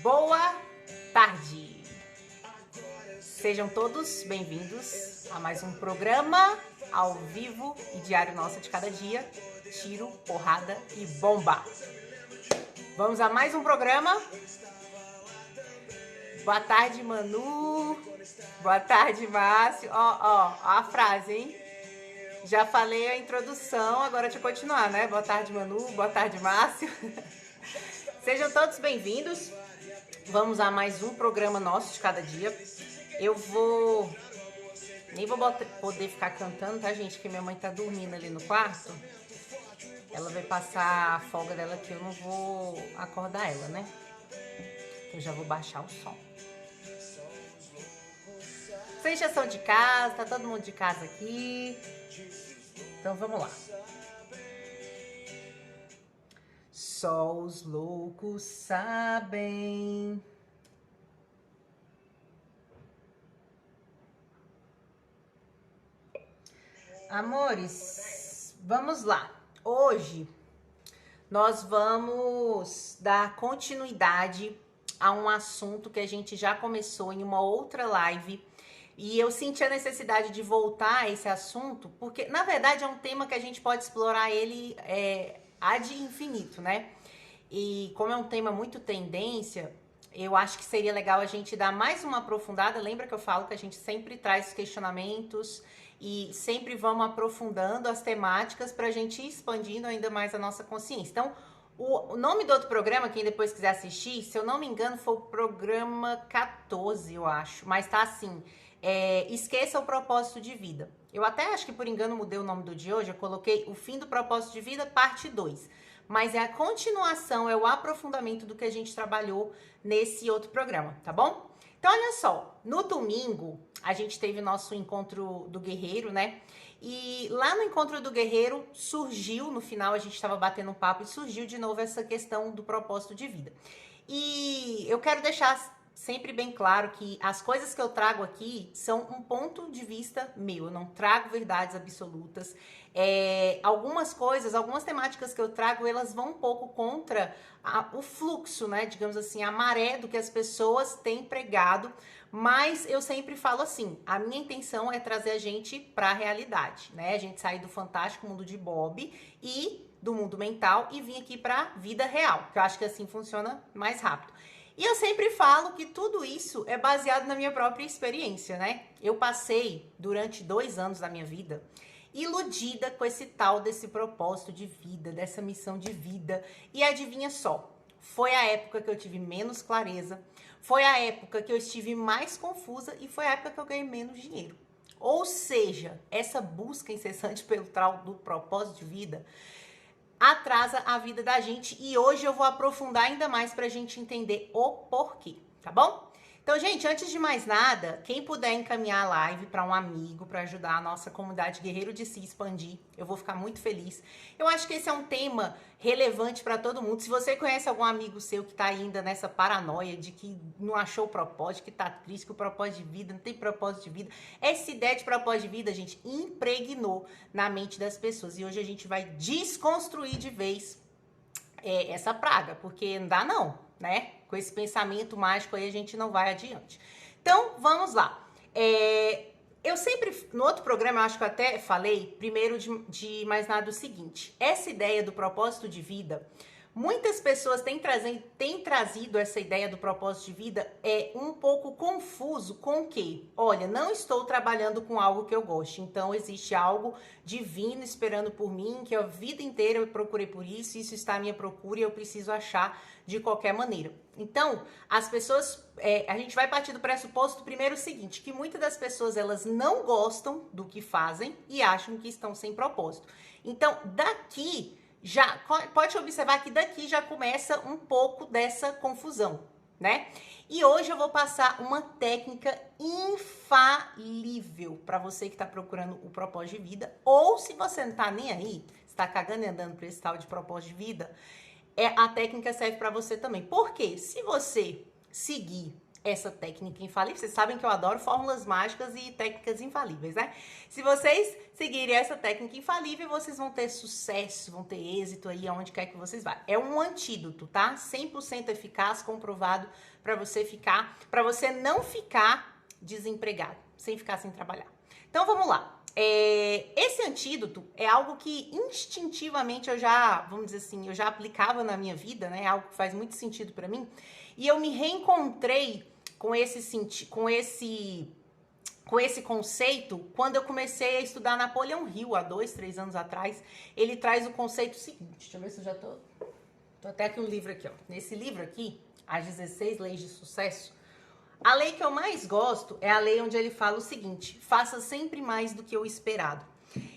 Boa tarde! Sejam todos bem-vindos a mais um programa ao vivo e diário nosso de cada dia, tiro, porrada e bomba. Vamos a mais um programa. Boa tarde, Manu. Boa tarde, Márcio. Ó a frase, hein? Já falei a introdução, agora deixa eu continuar, né? Boa tarde, Manu. Boa tarde, Márcio. Sejam todos bem-vindos. Vamos a mais um programa nosso de cada dia. Nem vou poder ficar cantando, tá, gente? Que minha mãe tá dormindo ali no quarto. Ela vai passar a folga dela que eu não vou acordar ela, né? Eu já vou baixar o som. Vocês já são de casa, tá todo mundo de casa aqui. Então vamos lá. Só os loucos sabem. Amores, vamos lá. Hoje nós vamos dar continuidade a um assunto que a gente já começou em uma outra live. E eu senti a necessidade de voltar a esse assunto, porque na verdade é um tema que a gente pode explorar ele ad infinito, né? E como é um tema muito tendência, eu acho que seria legal a gente dar mais uma aprofundada. Lembra que eu falo que a gente sempre traz questionamentos e sempre vamos aprofundando as temáticas para a gente ir expandindo ainda mais a nossa consciência. Então, o nome do outro programa, quem depois quiser assistir, se eu não me engano, foi o programa 14, eu acho. Mas tá assim, esqueça o propósito de vida. Eu até acho que por engano mudei o nome do de hoje, eu coloquei o fim do propósito de vida, parte 2. Mas é a continuação, é o aprofundamento do que a gente trabalhou nesse outro programa, tá bom? Então, olha só, no domingo a gente teve o nosso encontro do guerreiro, né? E lá no encontro do guerreiro surgiu, no final a gente estava batendo um papo e surgiu de novo essa questão do propósito de vida. E eu quero deixar sempre bem claro que as coisas que eu trago aqui são um ponto de vista meu, eu não trago verdades absolutas. Algumas coisas, algumas temáticas que eu trago, elas vão um pouco contra o fluxo, né? Digamos assim, a maré do que as pessoas têm pregado, mas eu sempre falo assim, a minha intenção é trazer a gente para a realidade, né? A gente sair do fantástico mundo de Bob e do mundo mental e vir aqui para a vida real, que eu acho que assim funciona mais rápido. E eu sempre falo que tudo isso é baseado na minha própria experiência, né? Eu passei durante 2 anos da minha vida iludida com esse tal desse propósito de vida, dessa missão de vida. E adivinha só, foi a época que eu tive menos clareza, foi a época que eu estive mais confusa e foi a época que eu ganhei menos dinheiro. Ou seja, essa busca incessante pelo tal do propósito de vida atrasa a vida da gente e hoje eu vou aprofundar ainda mais pra gente entender o porquê, tá bom? Então, gente, antes de mais nada, quem puder encaminhar a live para um amigo, para ajudar a nossa comunidade Guerreiro de Se expandir, eu vou ficar muito feliz. Eu acho que esse é um tema relevante para todo mundo. Se você conhece algum amigo seu que tá ainda nessa paranoia de que não achou o propósito, que tá triste, que o propósito de vida, não tem propósito de vida, essa ideia de propósito de vida, gente, impregnou na mente das pessoas. E hoje a gente vai desconstruir de vez essa praga, porque não dá não, né? Com esse pensamento mágico aí a gente não vai adiante. Então, vamos lá. Eu sempre, no outro programa, eu acho que eu até falei, primeiro de mais nada, o seguinte. Essa ideia do propósito de vida, muitas pessoas têm trazido essa ideia do propósito de vida um pouco confuso com o quê? Olha, não estou trabalhando com algo que eu goste, então existe algo divino esperando por mim, que a vida inteira eu procurei por isso está à minha procura e eu preciso achar de qualquer maneira. Então, as pessoas, a gente vai partir do pressuposto primeiro o seguinte, que muitas das pessoas, elas não gostam do que fazem e acham que estão sem propósito. Então, daqui já pode observar que daqui já começa um pouco dessa confusão, né? E hoje eu vou passar uma técnica infalível para você que está procurando o propósito de vida, ou se você não tá nem aí, está cagando e andando para esse tal de propósito de vida, a técnica serve para você também. Por quê? Se você seguir essa técnica infalível. Vocês sabem que eu adoro fórmulas mágicas e técnicas infalíveis, né? Se vocês seguirem essa técnica infalível, vocês vão ter sucesso, vão ter êxito aí aonde quer que vocês vá. É um antídoto, tá? 100% eficaz, comprovado para você não ficar desempregado, sem ficar sem trabalhar. Então vamos lá. Esse antídoto é algo que instintivamente eu já aplicava na minha vida, né? Algo que faz muito sentido para mim. E eu me reencontrei com esse conceito quando eu comecei a estudar Napoleão Hill há 2, 3 anos atrás. Ele traz o conceito seguinte. Deixa eu ver se eu já tô até aqui um livro aqui, ó. Nesse livro aqui, As 16 Leis de Sucesso, a lei que eu mais gosto é a lei onde ele fala o seguinte: faça sempre mais do que o esperado.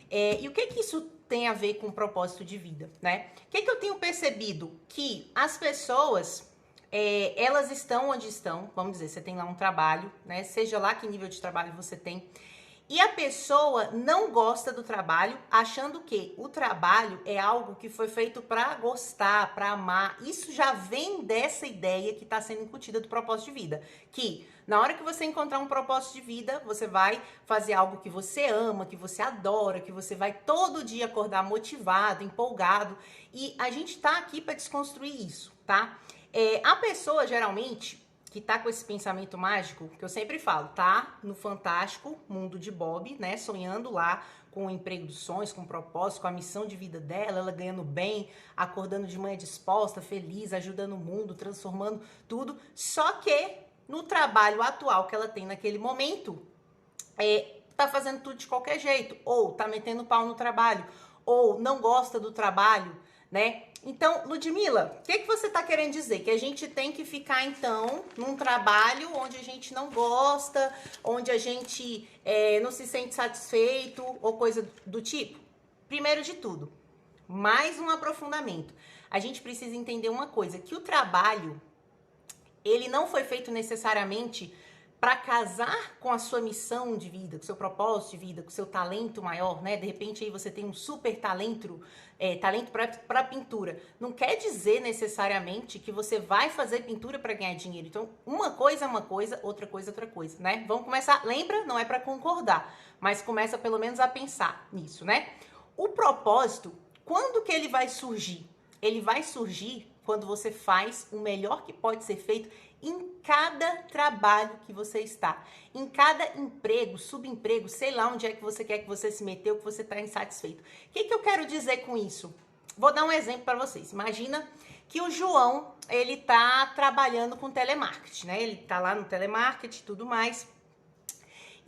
E o que isso tem a ver com o propósito de vida, né? O que eu tenho percebido? Que as pessoas, elas estão onde estão, vamos dizer, você tem lá um trabalho, né? Seja lá que nível de trabalho você tem. E a pessoa não gosta do trabalho, achando que o trabalho é algo que foi feito para gostar, para amar. Isso já vem dessa ideia que está sendo incutida do propósito de vida. Que na hora que você encontrar um propósito de vida, você vai fazer algo que você ama, que você adora, que você vai todo dia acordar motivado, empolgado. E a gente está aqui para desconstruir isso, tá? A pessoa, geralmente, que tá com esse pensamento mágico, que eu sempre falo, tá no fantástico mundo de Bob, né, sonhando lá com o emprego dos sonhos, com o propósito, com a missão de vida dela, ela ganhando bem, acordando de manhã disposta, feliz, ajudando o mundo, transformando tudo, só que no trabalho atual que ela tem naquele momento, tá fazendo tudo de qualquer jeito, ou tá metendo pau no trabalho, ou não gosta do trabalho, né? Então, Ludmila, o que você tá querendo dizer? Que a gente tem que ficar, então, num trabalho onde a gente não gosta, onde a gente não se sente satisfeito ou coisa do tipo? Primeiro de tudo, mais um aprofundamento. A gente precisa entender uma coisa, que o trabalho, ele não foi feito necessariamente para casar com a sua missão de vida, com o seu propósito de vida, com o seu talento maior, né? De repente aí você tem um super talento, talento para pintura. Não quer dizer necessariamente que você vai fazer pintura para ganhar dinheiro. Então, uma coisa é uma coisa, outra coisa é outra coisa, né? Vamos começar, lembra? Não é para concordar, mas começa pelo menos a pensar nisso, né? O propósito, quando que ele vai surgir? Ele vai surgir quando você faz o melhor que pode ser feito em cada trabalho que você está, em cada emprego, subemprego, sei lá onde é que você quer que você se meteu, que você está insatisfeito. O que eu quero dizer com isso? Vou dar um exemplo para vocês. Imagina que o João, ele tá trabalhando com telemarketing, né? Ele tá lá no telemarketing e tudo mais.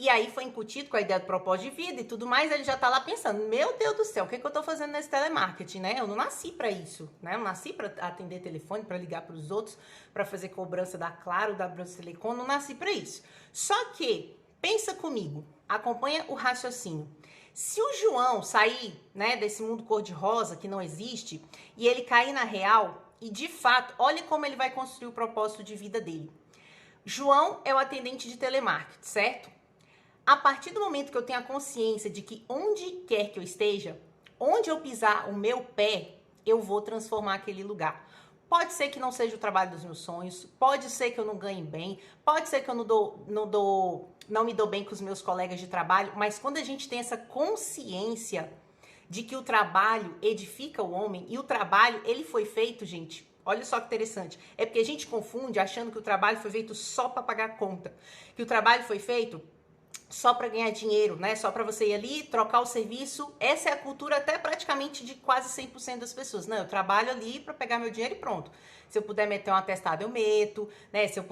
E aí foi incutido com a ideia do propósito de vida e tudo mais, ele já tá lá pensando, meu Deus do céu, o que eu tô fazendo nesse telemarketing, né? Eu não nasci para isso, né? Eu nasci para atender telefone, para ligar para os outros, para fazer cobrança da Claro, da Brasilecom, não nasci para isso. Só que, pensa comigo, acompanha o raciocínio. Se o João sair, né, desse mundo cor-de-rosa que não existe, e ele cair na real, e de fato, olha como ele vai construir o propósito de vida dele. João é o atendente de telemarketing, certo? A partir do momento que eu tenho a consciência de que onde quer que eu esteja, onde eu pisar o meu pé, eu vou transformar aquele lugar. Pode ser que não seja o trabalho dos meus sonhos, pode ser que eu não ganhe bem, pode ser que eu não me dou bem com os meus colegas de trabalho, mas quando a gente tem essa consciência de que o trabalho edifica o homem, e o trabalho, ele foi feito, gente, olha só que interessante, é porque a gente confunde achando que o trabalho foi feito só para pagar a conta, que o trabalho foi feito só para ganhar dinheiro, né? Só para você ir ali, trocar o serviço. Essa é a cultura até praticamente de quase 100% das pessoas. Não, eu trabalho ali para pegar meu dinheiro e pronto. Se eu puder meter um atestado, eu meto, né? Se eu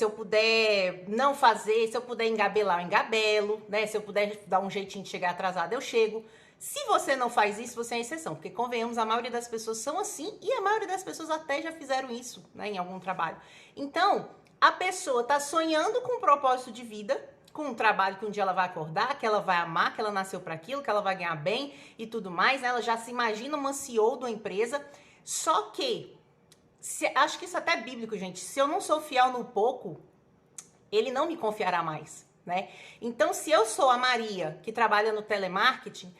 puder não fazer, se eu puder engabelar, eu engabelo, né? Se eu puder dar um jeitinho de chegar atrasado, eu chego. Se você não faz isso, você é exceção, porque convenhamos, a maioria das pessoas são assim e a maioria das pessoas até já fizeram isso, né, em algum trabalho. Então, a pessoa está sonhando com um propósito de vida, com um trabalho que um dia ela vai acordar, que ela vai amar, que ela nasceu para aquilo, que ela vai ganhar bem e tudo mais, né? Ela já se imagina uma CEO de uma empresa, só que, acho que isso até é bíblico, gente, se eu não sou fiel no pouco, ele não me confiará mais, né? Então, se eu sou a Maria, que trabalha no telemarketing,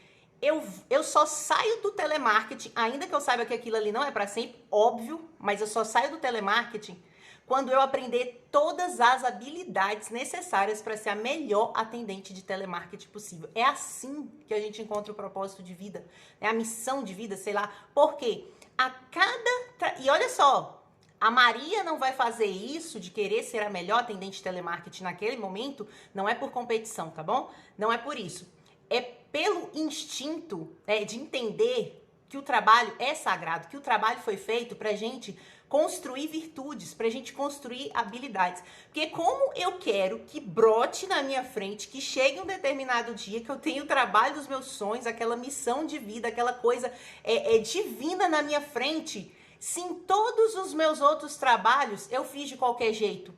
eu só saio do telemarketing, ainda que eu saiba que aquilo ali não é para sempre, óbvio, mas eu só saio do telemarketing quando eu aprender todas as habilidades necessárias para ser a melhor atendente de telemarketing possível. É assim que a gente encontra o propósito de vida, né? A missão de vida, sei lá. Por quê? E olha só, a Maria não vai fazer isso de querer ser a melhor atendente de telemarketing naquele momento, não é por competição, tá bom? Não é por isso. É pelo instinto, de entender que o trabalho é sagrado, que o trabalho foi feito pra gente construir virtudes, pra gente construir habilidades. Porque como eu quero que brote na minha frente, que chegue um determinado dia, que eu tenho o trabalho dos meus sonhos, aquela missão de vida, aquela coisa divina na minha frente, se em todos os meus outros trabalhos eu fiz de qualquer jeito,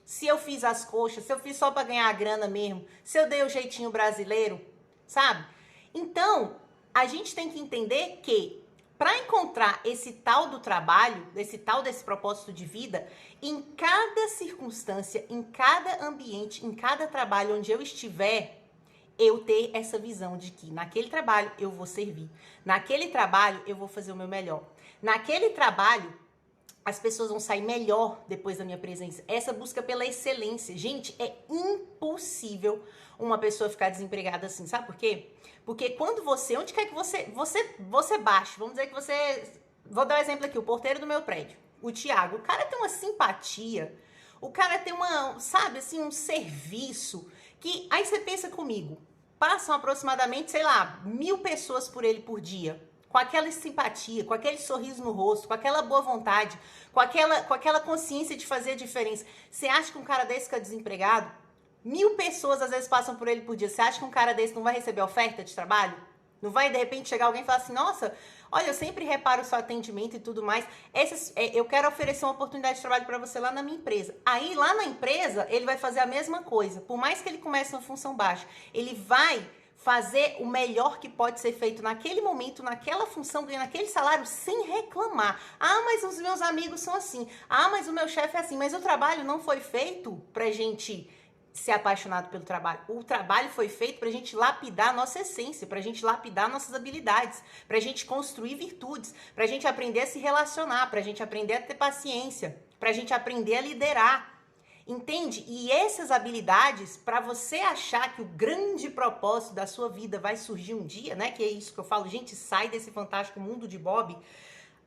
se eu fiz as coxas, se eu fiz só pra ganhar a grana mesmo, se eu dei o jeitinho brasileiro, sabe? Então, a gente tem que entender que para encontrar esse tal do trabalho, desse propósito de vida, em cada circunstância, em cada ambiente, em cada trabalho onde eu estiver, eu ter essa visão de que naquele trabalho eu vou servir, naquele trabalho eu vou fazer o meu melhor, naquele trabalho as pessoas vão sair melhor depois da minha presença. Essa busca pela excelência. Gente, é impossível uma pessoa ficar desempregada assim. Sabe por quê? Porque quando onde quer que você baixe, vamos dizer que vou dar um exemplo aqui, o porteiro do meu prédio, o Thiago, o cara tem uma simpatia, o cara tem sabe assim, um serviço, que aí você pensa comigo, passam aproximadamente, sei lá, 1000 pessoas por ele por dia, com aquela simpatia, com aquele sorriso no rosto, com aquela boa vontade, com aquela consciência de fazer a diferença. Você acha que um cara desse fica desempregado? 1000 pessoas às vezes passam por ele por dia. Você acha que um cara desse não vai receber oferta de trabalho? Não vai, de repente, chegar alguém e falar assim, nossa, olha, eu sempre reparo o seu atendimento e tudo mais. Eu quero oferecer uma oportunidade de trabalho para você lá na minha empresa. Aí, lá na empresa, ele vai fazer a mesma coisa. Por mais que ele comece uma função baixa, ele vai fazer o melhor que pode ser feito naquele momento, naquela função, ganhando aquele salário sem reclamar. Ah, mas os meus amigos são assim. Ah, mas o meu chefe é assim. Mas o trabalho não foi feito pra gente ser apaixonado pelo trabalho. O trabalho foi feito pra gente lapidar a nossa essência, pra gente lapidar nossas habilidades, pra gente construir virtudes, pra gente aprender a se relacionar, pra gente aprender a ter paciência, pra gente aprender a liderar. Entende? E essas habilidades, para você achar que o grande propósito da sua vida vai surgir um dia, né? Que é isso que eu falo, gente, sai desse fantástico mundo de Bob.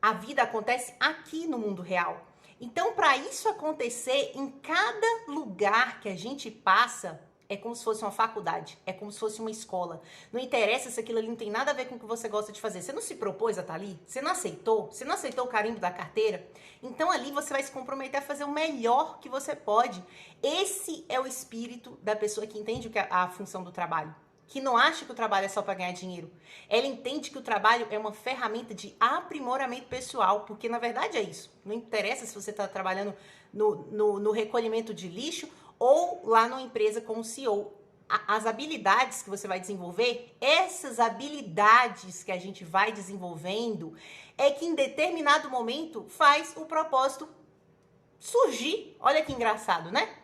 A vida acontece aqui no mundo real. Então, para isso acontecer, em cada lugar que a gente passa, é como se fosse uma faculdade, é como se fosse uma escola. Não interessa se aquilo ali não tem nada a ver com o que você gosta de fazer. Você não se propôs a estar ali? Você não aceitou? Você não aceitou o carimbo da carteira? Então ali você vai se comprometer a fazer o melhor que você pode. Esse é o espírito da pessoa que entende o que é a função do trabalho. Que não acha que o trabalho é só para ganhar dinheiro. Ela entende que o trabalho é uma ferramenta de aprimoramento pessoal, porque na verdade é isso. Não interessa se você está trabalhando no recolhimento de lixo ou lá numa empresa como CEO. As habilidades que você vai desenvolver, essas habilidades que a gente vai desenvolvendo, é que em determinado momento faz o propósito surgir. Olha que engraçado, né?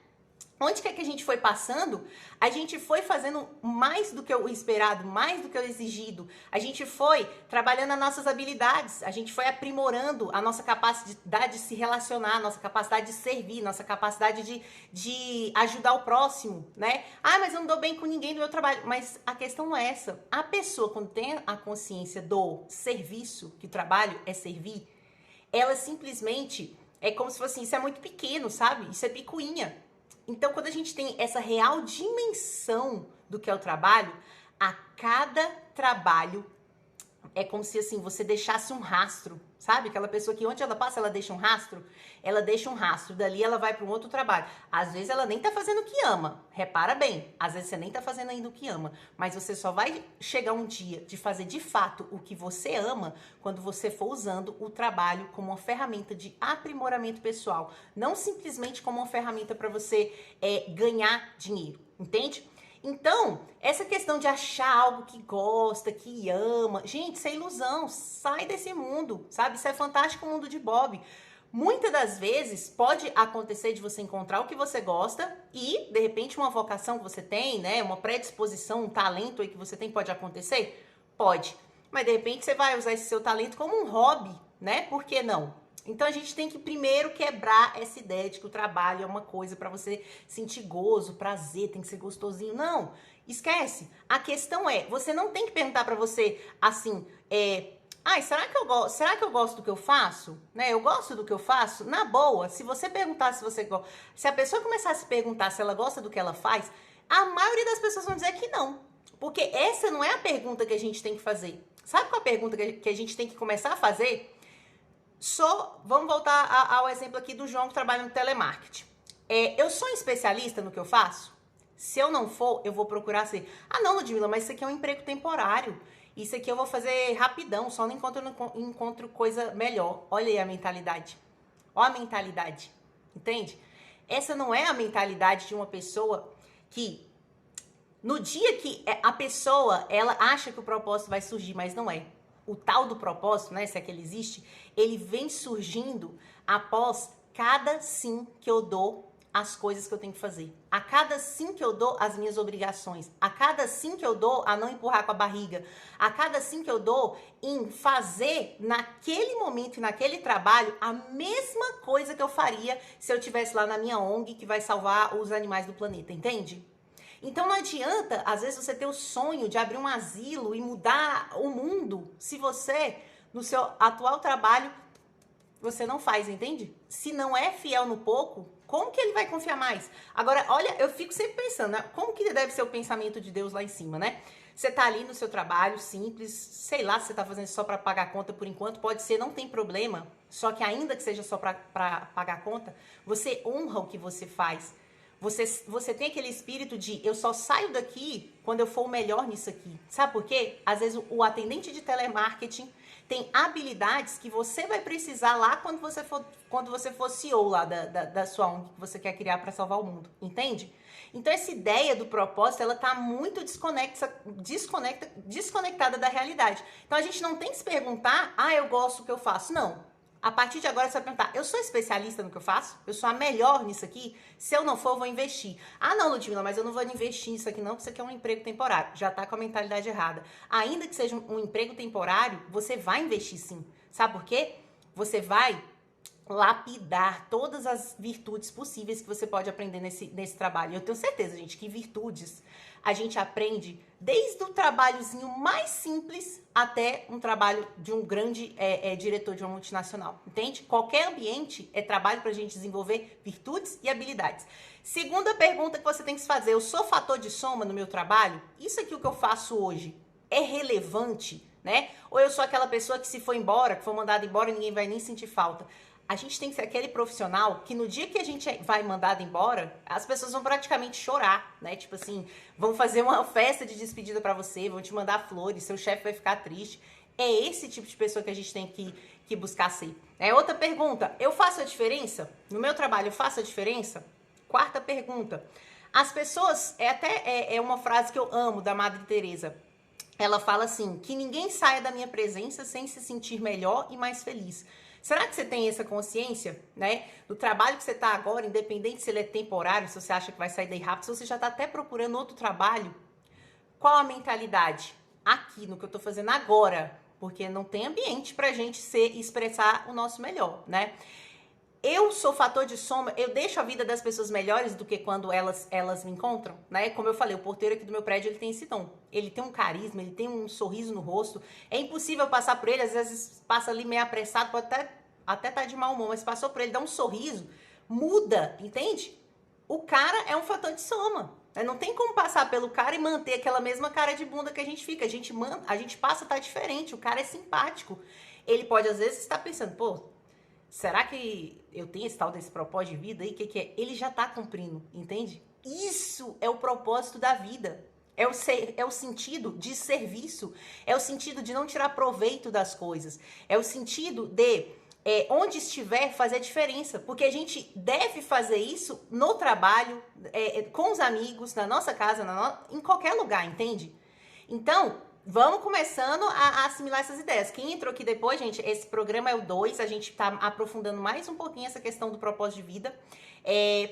Onde que é que a gente foi passando, a gente foi fazendo mais do que o esperado, mais do que o exigido. A gente foi trabalhando as nossas habilidades, a gente foi aprimorando a nossa capacidade de se relacionar, nossa capacidade de servir, nossa capacidade de ajudar o próximo, né? Ah, mas eu não dou bem com ninguém no meu trabalho. Mas a questão não é essa. A pessoa, quando tem a consciência do serviço, que o trabalho é servir, ela simplesmente é como se fosse assim, isso é muito pequeno, sabe? Isso é picuinha. Então, quando a gente tem essa real dimensão do que é o trabalho, a cada trabalho é como se assim você deixasse um rastro, sabe? Aquela pessoa que onde ela passa, ela deixa um rastro, dali ela vai para um outro trabalho. Às vezes ela nem tá fazendo o que ama, repara bem, às vezes você nem tá fazendo ainda o que ama, mas você só vai chegar um dia de fazer de fato o que você ama quando você for usando o trabalho como uma ferramenta de aprimoramento pessoal, não simplesmente como uma ferramenta para você ganhar dinheiro, entende? Então, essa questão de achar algo que gosta, que ama, gente, isso é ilusão, sai desse mundo, sabe? Isso é fantástico o mundo de Bob. Muitas das vezes pode acontecer de você encontrar o que você gosta e, de repente, uma vocação que você tem, né? Uma predisposição, um talento aí que você tem, pode acontecer? Pode. Mas, de repente, você vai usar esse seu talento como um hobby, né? Por que não? Então a gente tem que primeiro quebrar essa ideia de que o trabalho é uma coisa para você sentir gozo, prazer, tem que ser gostosinho. Não, esquece. A questão é, você não tem que perguntar para você assim, será que eu gosto do que eu faço? Né? Eu gosto do que eu faço? Na boa, se você perguntar se você gosta, se a pessoa começar a se perguntar se ela gosta do que ela faz, a maioria das pessoas vão dizer que não. Porque essa não é a pergunta que a gente tem que fazer. Sabe qual é a pergunta que a gente tem que começar a fazer? Vamos voltar ao exemplo aqui do João que trabalha no telemarketing. Eu sou um especialista no que eu faço? Se eu não for, eu vou procurar ser. Ah, não, Ludmila, mas isso aqui é um emprego temporário. Isso aqui eu vou fazer rapidão, só não encontro coisa melhor. Olha aí a mentalidade. Olha a mentalidade. Entende? Essa não é a mentalidade de uma pessoa que, no dia que a pessoa, ela acha que o propósito vai surgir, mas não é. O tal do propósito, né, se é que ele existe, ele vem surgindo após cada sim que eu dou as coisas que eu tenho que fazer. A cada sim que eu dou as minhas obrigações. A cada sim que eu dou a não empurrar com a barriga. A cada sim que eu dou em fazer naquele momento e naquele trabalho a mesma coisa que eu faria se eu estivesse lá na minha ONG que vai salvar os animais do planeta, entende? Então não adianta, às vezes, você ter o sonho de abrir um asilo e mudar o mundo se você, no seu atual trabalho, você não faz, entende? Se não é fiel no pouco, como que ele vai confiar mais? Agora, olha, eu fico sempre pensando, né? Como que deve ser o pensamento de Deus lá em cima, né? Você tá ali no seu trabalho, simples, sei lá se você tá fazendo isso só para pagar a conta por enquanto, pode ser, não tem problema. Só que ainda que seja só para pagar a conta, você honra o que você faz. Você tem aquele espírito de eu só saio daqui quando eu for o melhor nisso aqui. Sabe por quê? Às vezes o atendente de telemarketing tem habilidades que você vai precisar lá quando você for CEO lá da sua ONG que você quer criar para salvar o mundo. Entende? Então essa ideia do propósito, ela tá muito desconectada da realidade. Então a gente não tem que se perguntar, eu gosto do que eu faço. Não. A partir de agora você vai perguntar, eu sou especialista no que eu faço? Eu sou a melhor nisso aqui? Se eu não for, eu vou investir. Ah, não, Ludmila, mas eu não vou investir nisso aqui não, porque isso aqui é um emprego temporário. Já tá com a mentalidade errada. Ainda que seja um emprego temporário, você vai investir sim. Sabe por quê? Você vai lapidar todas as virtudes possíveis que você pode aprender nesse trabalho. Eu tenho certeza, gente, que virtudes a gente aprende desde o trabalhozinho mais simples até um trabalho de um grande diretor de uma multinacional, entende? Qualquer ambiente é trabalho para a gente desenvolver virtudes e habilidades. Segunda pergunta que você tem que se fazer, eu sou fator de soma no meu trabalho? Isso aqui o que eu faço hoje é relevante, né? Ou eu sou aquela pessoa que se for embora, que for mandada embora, ninguém vai nem sentir falta? A gente tem que ser aquele profissional que no dia que a gente vai mandado embora, as pessoas vão praticamente chorar, né? Tipo assim, vão fazer uma festa de despedida pra você, vão te mandar flores, seu chefe vai ficar triste. É esse tipo de pessoa que a gente tem que buscar ser. Outra pergunta, eu faço a diferença? No meu trabalho eu faço a diferença? Quarta pergunta, as pessoas, é uma frase que eu amo da Madre Teresa. Ela fala assim, que ninguém saia da minha presença sem se sentir melhor e mais feliz. Será que você tem essa consciência, né? Do trabalho que você está agora, independente se ele é temporário, se você acha que vai sair daí rápido, se você já está até procurando outro trabalho, qual a mentalidade? Aqui, no que eu estou fazendo agora, porque não tem ambiente pra gente expressar o nosso melhor, né? Eu sou fator de soma, eu deixo a vida das pessoas melhores do que quando elas me encontram, né? Como eu falei, o porteiro aqui do meu prédio, ele tem esse dom. Ele tem um carisma, ele tem um sorriso no rosto. É impossível passar por ele, às vezes passa ali meio apressado, pode até tá de mau humor, mas passou por ele, dá um sorriso, muda, entende? O cara é um fator de soma. Né? Não tem como passar pelo cara e manter aquela mesma cara de bunda que a gente fica. A gente passa, tá diferente, o cara é simpático. Ele pode, às vezes, estar pensando, pô, será que eu tenho esse tal desse propósito de vida aí? O que é? Ele já tá cumprindo, entende? Isso é o propósito da vida. É o sentido de serviço. É o sentido de não tirar proveito das coisas. É o sentido de, onde estiver, fazer a diferença. Porque a gente deve fazer isso no trabalho, com os amigos, na nossa casa, em qualquer lugar, entende? Então, vamos começando a assimilar essas ideias. Quem entrou aqui depois, gente, esse programa é o 2, a gente tá aprofundando mais um pouquinho essa questão do propósito de vida,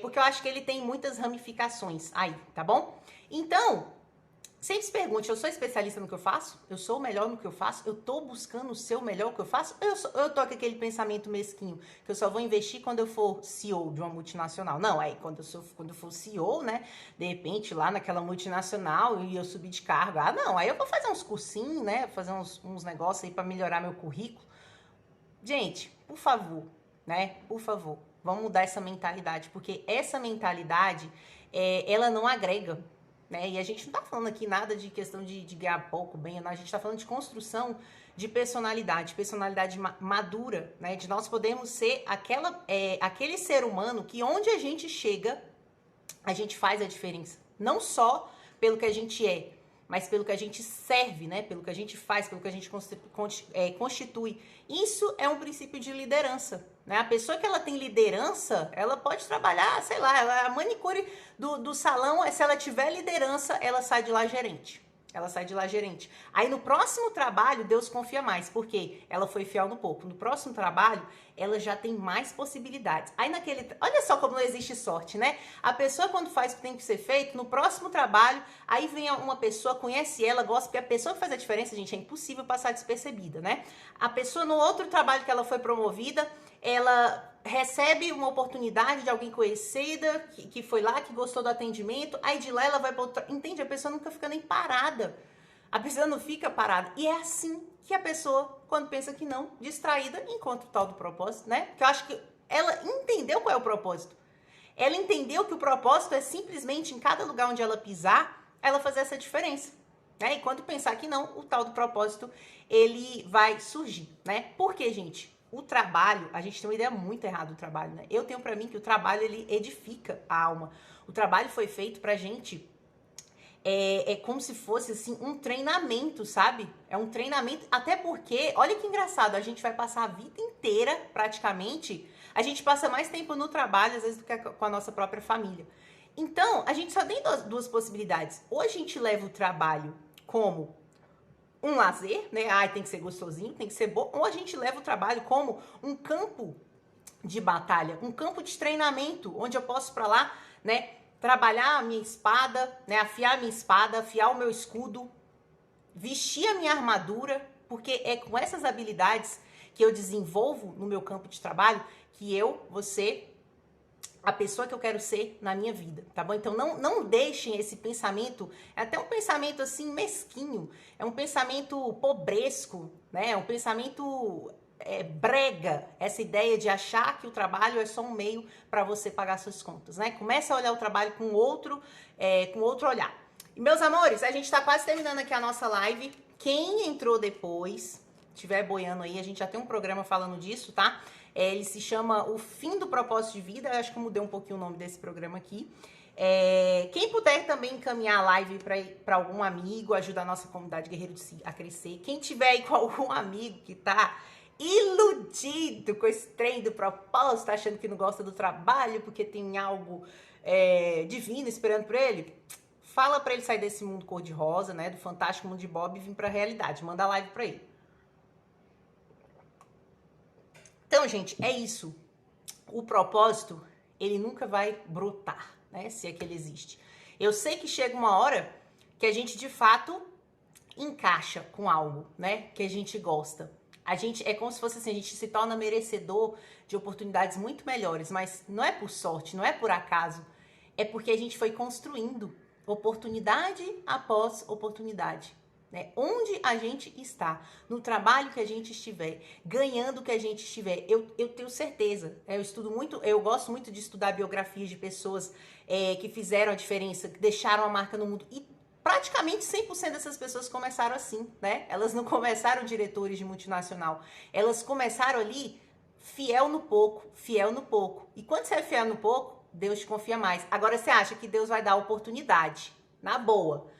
porque eu acho que ele tem muitas ramificações aí, tá bom? Então, Sempre se pergunte, eu sou especialista no que eu faço? Eu sou o melhor no que eu faço? Eu tô buscando ser o melhor no que eu faço? Ou eu tô com aquele pensamento mesquinho, que eu só vou investir quando eu for CEO de uma multinacional? Não, aí quando eu for CEO, né, de repente lá naquela multinacional e eu subir de cargo, não, aí eu vou fazer uns cursinhos, né, fazer uns negócios aí para melhorar meu currículo. Gente, por favor, né, por favor, vamos mudar essa mentalidade, porque essa mentalidade, ela não agrega, né? E a gente não tá falando aqui nada de questão de ganhar pouco, bem, não. A gente tá falando de construção de personalidade madura, né? De nós podermos ser aquele ser humano que onde a gente chega, a gente faz a diferença. Não só pelo que a gente é, mas pelo que a gente serve, né? Pelo que a gente faz, pelo que a gente constitui. Isso é um princípio de liderança, né? A pessoa que ela tem liderança, ela pode trabalhar, sei lá, a manicure do salão, se ela tiver liderança, ela sai de lá gerente. Ela sai de lá gerente. Aí no próximo trabalho, Deus confia mais, porque ela foi fiel no pouco. No próximo trabalho, ela já tem mais possibilidades. Aí olha só como não existe sorte, né? A pessoa quando faz o que tem que ser feito, no próximo trabalho, aí vem uma pessoa, conhece ela, gosta, porque a pessoa que faz a diferença, gente, é impossível passar despercebida, né? A pessoa no outro trabalho que ela foi promovida, ela recebe uma oportunidade de alguém conhecida, que foi lá, que gostou do atendimento, aí de lá ela vai para outra... Entende? A pessoa nunca fica nem parada. A pessoa não fica parada. E é assim que a pessoa, quando pensa que não, distraída, encontra o tal do propósito, né? Porque eu acho que ela entendeu qual é o propósito. Ela entendeu que o propósito é simplesmente, em cada lugar onde ela pisar, ela fazer essa diferença. Né? E quando pensar que não, o tal do propósito, ele vai surgir, né? Por quê, gente? O trabalho, a gente tem uma ideia muito errada do trabalho, né? Eu tenho pra mim que o trabalho, ele edifica a alma. O trabalho foi feito pra gente, como se fosse, assim, um treinamento, sabe? É um treinamento, até porque, olha que engraçado, a gente vai passar a vida inteira, praticamente, a gente passa mais tempo no trabalho, às vezes, do que com a nossa própria família. Então, a gente só tem duas possibilidades. Ou a gente leva o trabalho como um lazer, né? Ai, tem que ser gostosinho, tem que ser bom. Ou a gente leva o trabalho como um campo de batalha, um campo de treinamento, onde eu posso para lá, né? Trabalhar a minha espada, né? Afiar a minha espada, afiar o meu escudo, vestir a minha armadura, porque é com essas habilidades que eu desenvolvo no meu campo de trabalho que eu vou ser a pessoa que eu quero ser na minha vida, tá bom? Então não deixem esse pensamento, é até um pensamento assim mesquinho, é um pensamento pobresco, né? É um pensamento brega, essa ideia de achar que o trabalho é só um meio para você pagar suas contas, né? Começa a olhar o trabalho com outro olhar. E, meus amores, a gente tá quase terminando aqui a nossa live. Quem entrou depois, tiver boiando aí, a gente já tem um programa falando disso, tá? Ele se chama O Fim do Propósito de Vida. Eu acho que eu mudei um pouquinho o nome desse programa aqui. Quem puder também encaminhar a live para algum amigo, ajudar a nossa comunidade Guerreiro de Si a crescer. Quem tiver aí com algum amigo que tá iludido com esse trem do propósito, achando que não gosta do trabalho porque tem algo divino esperando por ele, fala para ele sair desse mundo cor-de-rosa, né, do fantástico mundo de Bob, e vir para a realidade. Manda a live para ele. Então, gente, é isso. O propósito, ele nunca vai brotar, né? Se é que ele existe. Eu sei que chega uma hora que a gente, de fato, encaixa com algo, né? Que a gente gosta. A gente, é como se fosse assim, a gente se torna merecedor de oportunidades muito melhores, mas não é por sorte, não é por acaso. É porque a gente foi construindo oportunidade após oportunidade. Né? Onde a gente está, no trabalho que a gente estiver, ganhando o que a gente estiver, eu tenho certeza, eu gosto muito de estudar biografias de pessoas que fizeram a diferença, que deixaram a marca no mundo, e praticamente 100% dessas pessoas começaram assim, né? Elas não começaram diretores de multinacional, elas começaram ali fiel no pouco, e quando você é fiel no pouco, Deus te confia mais. Agora você acha que Deus vai dar oportunidade, na boa,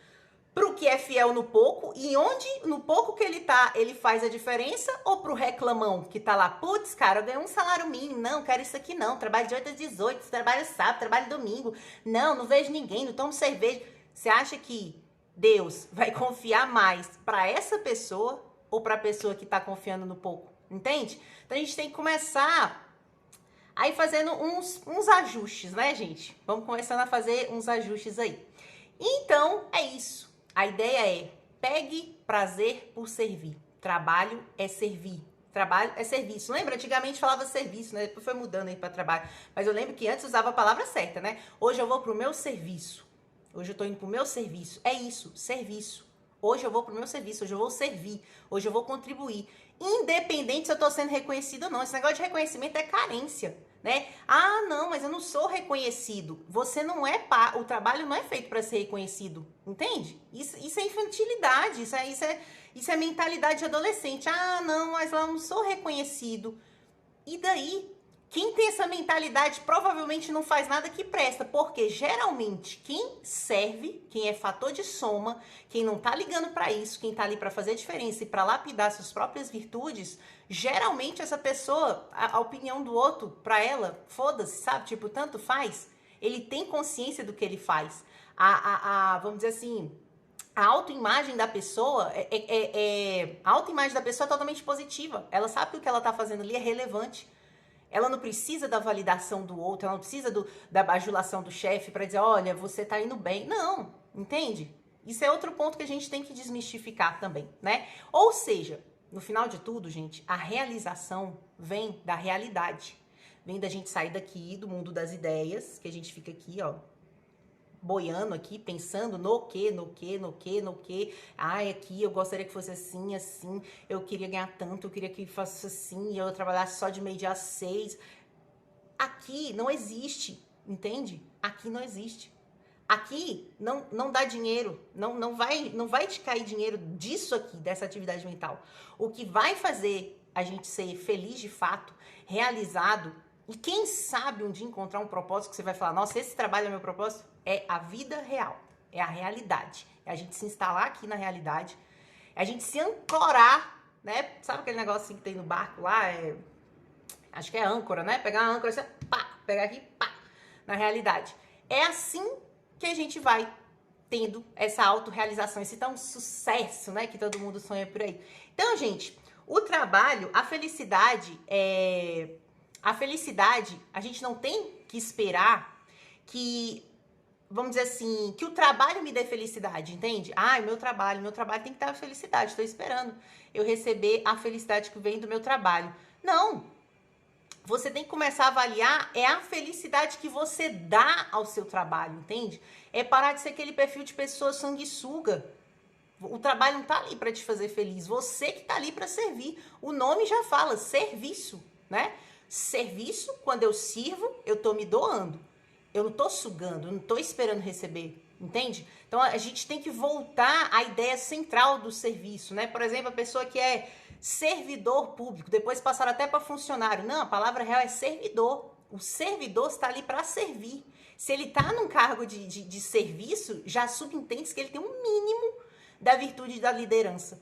pro que é fiel no pouco, e onde, no pouco que ele tá, ele faz a diferença, ou pro reclamão que tá lá, putz, cara, eu ganhei um salário mínimo, não, quero isso aqui não, trabalho de 8 às 18, trabalho sábado, trabalho domingo, não vejo ninguém, não tomo cerveja. Você acha que Deus vai confiar mais pra essa pessoa, ou pra pessoa que tá confiando no pouco? Entende? Então a gente tem que começar aí fazendo uns ajustes, né, gente? Vamos começando a fazer uns ajustes aí. Então, é isso. A ideia é: pegue prazer por servir. Trabalho é servir. Trabalho é serviço. Lembra? Antigamente falava serviço, né? Depois foi mudando aí para trabalho. Mas eu lembro que antes usava a palavra certa, né? Hoje eu vou pro meu serviço. Hoje eu tô indo pro meu serviço. É isso, serviço. Hoje eu vou pro meu serviço, hoje eu vou servir, hoje eu vou contribuir. Independente se eu tô sendo reconhecido ou não. Esse negócio de reconhecimento é carência, né? Ah, não, mas eu não sou reconhecido. Você não é o trabalho não é feito para ser reconhecido, entende? Isso é infantilidade, isso é mentalidade de adolescente. Ah, não, mas lá eu não sou reconhecido. E daí? Quem tem essa mentalidade provavelmente não faz nada que presta, porque geralmente quem serve, quem é fator de soma, quem não tá ligando para isso, quem tá ali para fazer diferença e para lapidar suas próprias virtudes, geralmente essa pessoa, a opinião do outro para ela, foda-se, sabe? Tipo, tanto faz. Ele tem consciência do que ele faz. Vamos dizer assim, a autoimagem da pessoa a autoimagem da pessoa é totalmente positiva. Ela sabe que o que ela tá fazendo ali é relevante. Ela não precisa da validação do outro, ela não precisa da bajulação do chefe para dizer, olha, você tá indo bem. Não, entende? Isso é outro ponto que a gente tem que desmistificar também, né? Ou seja, no final de tudo, gente, a realização vem da realidade. Vem da gente sair daqui do mundo das ideias, que a gente fica aqui, ó, boiando aqui, pensando no que. Ai, aqui eu gostaria que fosse assim, assim. Eu queria ganhar tanto, eu queria que fosse assim. Eu trabalhasse só de meio-dia às 6. Aqui não existe, entende? Aqui não existe. Aqui não dá dinheiro, não vai te cair dinheiro disso aqui, dessa atividade mental. O que vai fazer a gente ser feliz de fato, realizado, e quem sabe um dia encontrar um propósito que você vai falar, nossa, esse trabalho é meu propósito, é a vida real, é a realidade. É a gente se instalar aqui na realidade, é a gente se ancorar, né? Sabe aquele negócio assim que tem no barco lá? Acho que é âncora, né? Pegar a âncora, você, pá, pegar aqui, pá, na realidade. É assim que a gente vai tendo essa autorrealização, esse tão sucesso, né? Que todo mundo sonha por aí. Então, gente, o trabalho, a felicidade, a gente não tem que esperar que, vamos dizer assim, que o trabalho me dê felicidade, entende? Ah, meu trabalho tem que dar felicidade, estou esperando eu receber a felicidade que vem do meu trabalho. Não! Você tem que começar a avaliar a felicidade que você dá ao seu trabalho, entende? É parar de ser aquele perfil de pessoa sanguessuga. O trabalho não tá ali para te fazer feliz, você que tá ali para servir. O nome já fala, serviço, né? Serviço, quando eu sirvo, eu tô me doando. Eu não tô sugando, eu não tô esperando receber, entende? Então a gente tem que voltar à ideia central do serviço, né? Por exemplo, a pessoa que é servidor público, depois passaram até para funcionário. Não, a palavra real é servidor. O servidor está ali para servir. Se ele está num cargo de serviço, já subentende que ele tem um mínimo da virtude da liderança.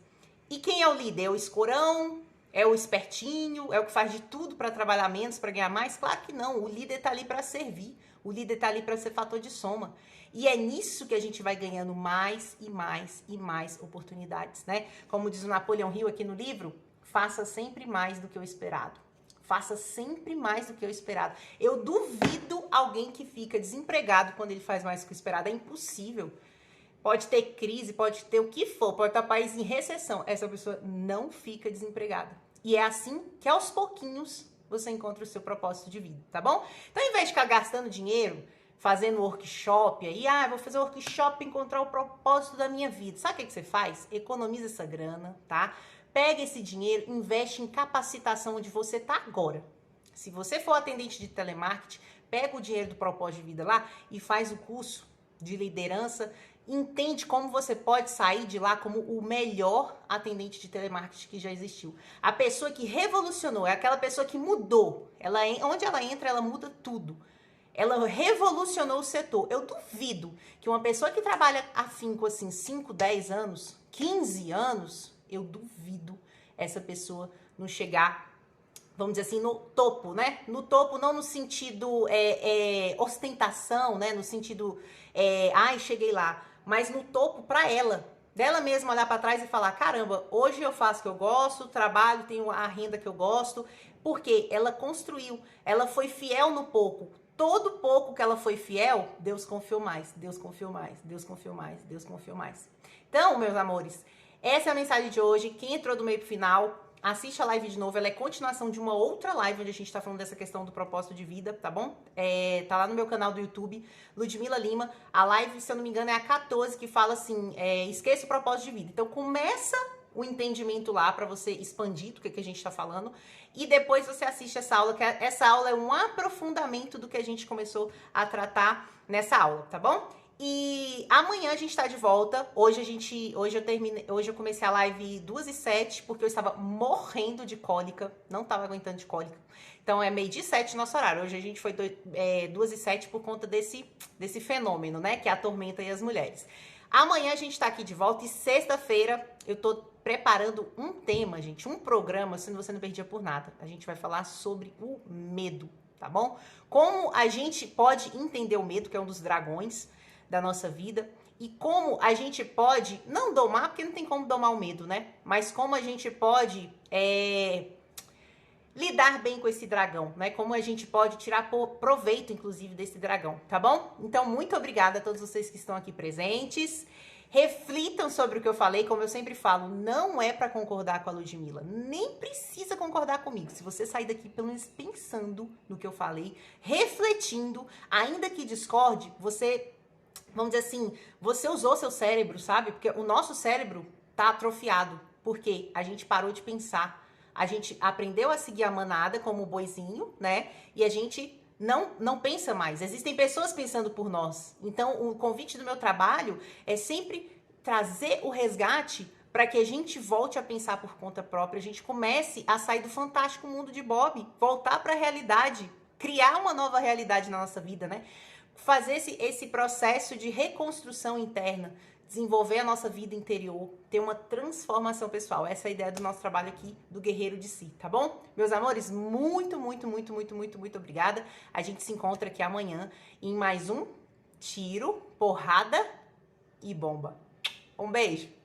E quem é o líder? É o escorão? É o espertinho? É o que faz de tudo para trabalhar menos, para ganhar mais? Claro que não. O líder está ali para servir. O líder está ali para ser fator de soma. E é nisso que a gente vai ganhando mais e mais e mais oportunidades, né? Como diz o Napoleão Hill aqui no livro, faça sempre mais do que o esperado. Faça sempre mais do que o esperado. Eu duvido alguém que fica desempregado quando ele faz mais do que o esperado. É impossível. Pode ter crise, pode ter o que for, pode estar o país em recessão. Essa pessoa não fica desempregada. E é assim que aos pouquinhos você encontra o seu propósito de vida, tá bom? Então, ao invés de ficar gastando dinheiro, fazendo workshop aí, vou fazer workshop para encontrar o propósito da minha vida. Sabe o que você faz? Economiza essa grana, tá? Pega esse dinheiro, investe em capacitação onde você tá agora. Se você for atendente de telemarketing, pega o dinheiro do propósito de vida lá e faz o curso de liderança. Entende como você pode sair de lá como o melhor atendente de telemarketing que já existiu. A pessoa que revolucionou, é aquela pessoa que mudou. Onde ela entra, ela muda tudo. Ela revolucionou o setor. Eu duvido que uma pessoa que trabalha afinco assim 5, 10 anos, 15 anos, eu duvido essa pessoa não chegar, vamos dizer assim, no topo, né? No topo não no sentido ostentação, né? No sentido, cheguei lá. Mas no topo para ela, dela mesma olhar para trás e falar, caramba, hoje eu faço o que eu gosto, trabalho, tenho a renda que eu gosto, porque ela construiu, ela foi fiel no pouco. todo pouco que ela foi fiel, Deus confiou mais, Deus confiou mais, Deus confiou mais, Deus confiou mais. Então, meus amores, essa é a mensagem de hoje. Quem entrou do meio pro final, assiste a live de novo. Ela é continuação de uma outra live onde a gente tá falando dessa questão do propósito de vida, tá bom? Tá lá no meu canal do YouTube, Ludmila Lima. A live, se eu não me engano, é a 14, que fala assim, esqueça o propósito de vida. Então, começa o entendimento lá para você expandir do que a gente está falando e depois você assiste essa aula, que essa aula é um aprofundamento do que a gente começou a tratar nessa aula, tá bom? E amanhã a gente tá de volta. Hoje eu comecei a live 2h07 porque eu estava morrendo de cólica, não tava aguentando de cólica. Então é 12h07 nosso horário. Hoje a gente foi 2h07 por conta desse fenômeno, né, que atormenta aí as mulheres. Amanhã a gente tá aqui de volta e sexta-feira eu tô preparando um tema, gente, um programa, se você não perdia por nada. A gente vai falar sobre o medo, tá bom? Como a gente pode entender o medo, que é um dos dragões da nossa vida, e como a gente pode, não domar, porque não tem como domar o medo, né? Mas como a gente pode lidar bem com esse dragão, né? Como a gente pode tirar proveito, inclusive, desse dragão, tá bom? Então, muito obrigada a todos vocês que estão aqui presentes. Reflitam sobre o que eu falei, como eu sempre falo, não é para concordar com a Ludmila, nem precisa concordar comigo. Se você sair daqui pelo menos pensando no que eu falei, refletindo, ainda que discorde, você, vamos dizer assim, você usou seu cérebro, sabe? Porque o nosso cérebro tá atrofiado, porque a gente parou de pensar. A gente aprendeu a seguir a manada como o boizinho, né? E a gente não pensa mais. Existem pessoas pensando por nós. Então, o convite do meu trabalho é sempre trazer o resgate para que a gente volte a pensar por conta própria, a gente comece a sair do fantástico mundo de Bob, voltar para a realidade, criar uma nova realidade na nossa vida, né? Fazer esse processo de reconstrução interna, desenvolver a nossa vida interior, ter uma transformação pessoal. Essa é a ideia do nosso trabalho aqui, do Guerreiro de Si, tá bom? Meus amores, muito obrigada. A gente se encontra aqui amanhã em mais um Tiro, Porrada e Bomba. Um beijo!